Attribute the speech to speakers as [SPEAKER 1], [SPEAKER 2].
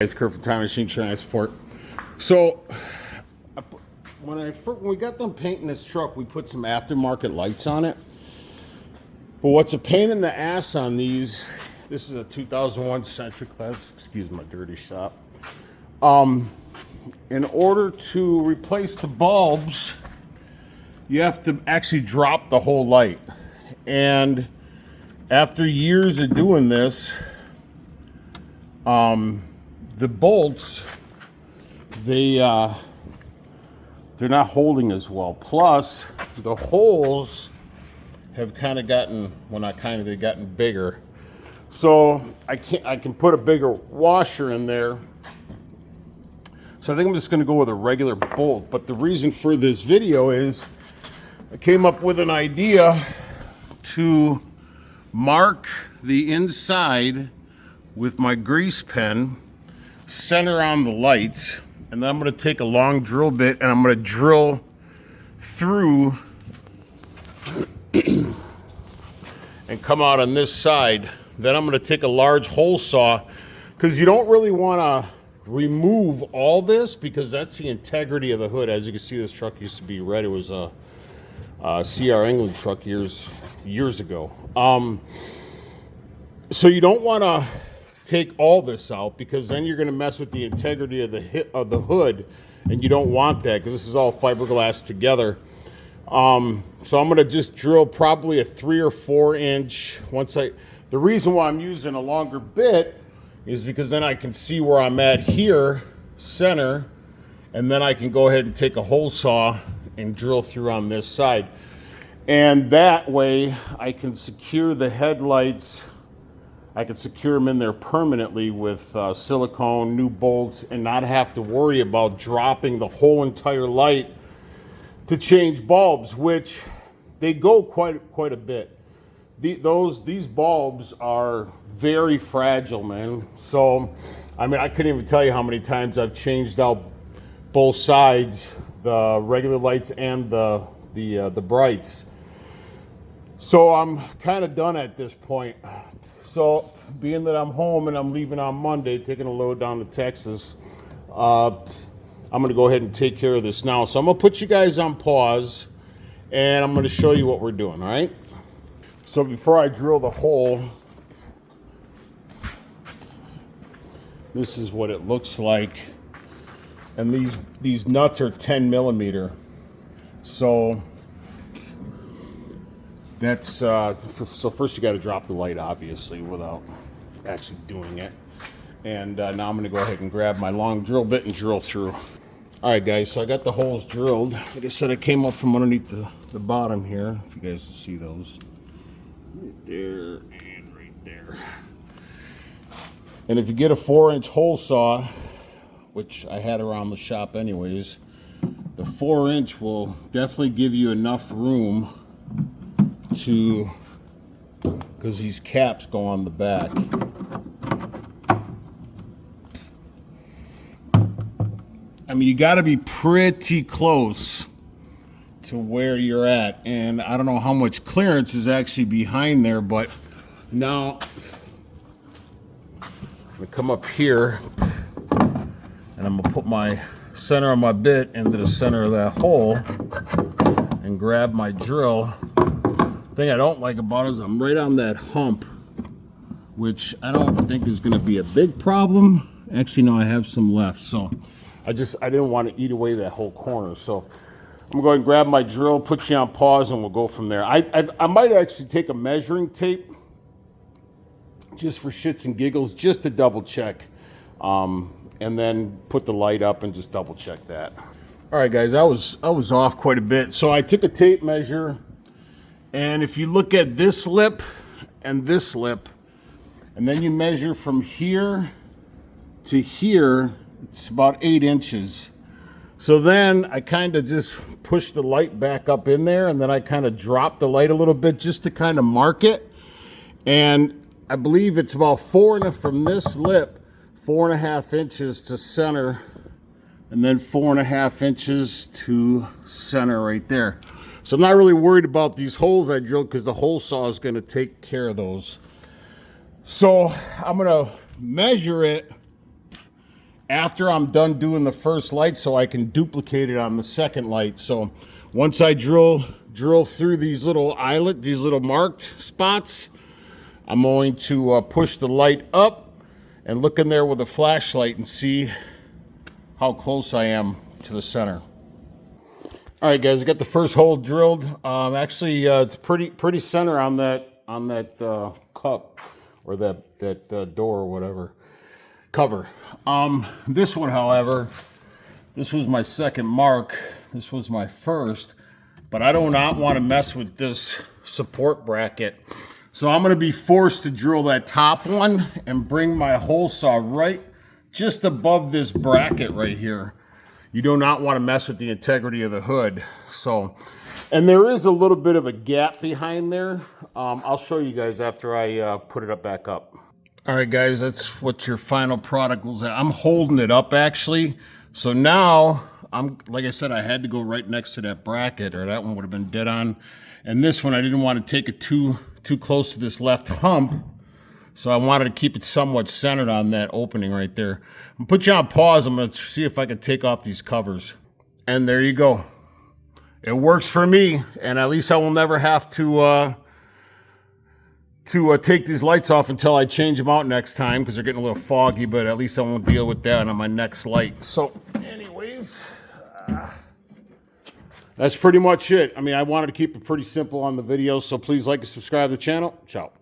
[SPEAKER 1] Guys, Kurt from Time Machine Transport. So when we got them painting this truck, we put some aftermarket lights on it. But what's a pain in the ass on these? This is a 2001 Century class. Excuse my dirty shop. In order to replace the bulbs, you have to actually drop the whole light. And after years of doing this, the bolts, they're not holding as well. Plus, the holes have kind of gotten, well, not kind of, they've gotten bigger. So I can put a bigger washer in there. So I think I'm just going to go with a regular bolt. But the reason for this video is I came up with an idea to mark the inside with my grease pen, center on the lights, and then I'm going to take a long drill bit and I'm going to drill through and come out on this side. Then I'm going to take a large hole saw, because you don't really want to remove all this because that's the integrity of the hood. As you can see, this truck used to be red. It was a CR England truck years ago. So you don't want to take all this out, because then you're going to mess with the integrity of the hood, and you don't want that because this is all fiberglass together. So I'm going to just drill probably a 3 or 4 inch. The reason why I'm using a longer bit is because then I can see where I'm at here, center, and then I can go ahead and take a hole saw and drill through on this side. And that way I can secure the headlights. I can secure them in there permanently with silicone, new bolts, and not have to worry about dropping the whole entire light to change bulbs, which they go quite a bit. These bulbs are very fragile, man. So, I mean, I couldn't even tell you how many times I've changed out both sides, the regular lights and the brights. So I'm kind of done at this point. So, being that I'm home and I'm leaving on Monday, taking a load down to Texas, I'm going to go ahead and take care of this now. So I'm going to put you guys on pause, and I'm going to show you what we're doing, all right? So before I drill the hole, this is what it looks like. And these nuts are 10 millimeter. So that's, so first you got to drop the light, obviously, without actually doing it. And now I'm going to go ahead and grab my long drill bit and drill through. All right, guys, so I got the holes drilled. Like I said, I came up from underneath the bottom here, if you guys can see those. Right there and right there. And if you get a 4-inch hole saw, which I had around the shop anyways, the 4-inch will definitely give you enough room to, because these caps go on the back. I mean, you got to be pretty close to where you're at, and I don't know how much clearance is actually behind there, but now I'm gonna come up here and I'm gonna put my center of my bit into the center of that hole and grab my drill. Thing I don't like about it is I'm right on that hump, which I don't think is going to be a big problem. Actually, no, I have some left, so I didn't want to eat away that whole corner. So I'm going to grab my drill, put you on pause, and we'll go from there. I might actually take a measuring tape just for shits and giggles, just to double check, and then put the light up and just double check that. All right, guys, I was off quite a bit, so I took a tape measure. And if you look at this lip and this lip, and then you measure from here to here, it's about 8 inches. So then I kind of just push the light back up in there, and then I kind of drop the light a little bit just to kind of mark it. And I believe it's about from this lip, 4.5 inches to center, and then 4.5 inches to center right there. So I'm not really worried about these holes I drilled, because the hole saw is going to take care of those. So I'm going to measure it after I'm done doing the first light so I can duplicate it on the second light. So once I drill through these little these little marked spots, I'm going to push the light up and look in there with a flashlight and see how close I am to the center. All right, guys, I got the first hole drilled. Actually, it's pretty center on that cup or that door or whatever cover. This one, however, this was my second mark. This was my first, but I do not want to mess with this support bracket. So I'm going to be forced to drill that top one and bring my hole saw right just above this bracket right here. You do not want to mess with the integrity of the hood. So, and there is a little bit of a gap behind there. I'll show you guys after I put it back up. All right, guys, that's what your final product was. I'm holding it up actually. So now like I said, I had to go right next to that bracket, or that one would have been dead on. And this one, I didn't want to take it too close to this left hump. So I wanted to keep it somewhat centered on that opening right there. I'm gonna put you on pause. I'm gonna see if I can take off these covers. And there you go. It works for me, and at least I will never have to take these lights off until I change them out next time, because they're getting a little foggy, but at least I won't deal with that on my next light. So anyways, that's pretty much it. I mean, I wanted to keep it pretty simple on the video, so please like and subscribe to the channel. Ciao.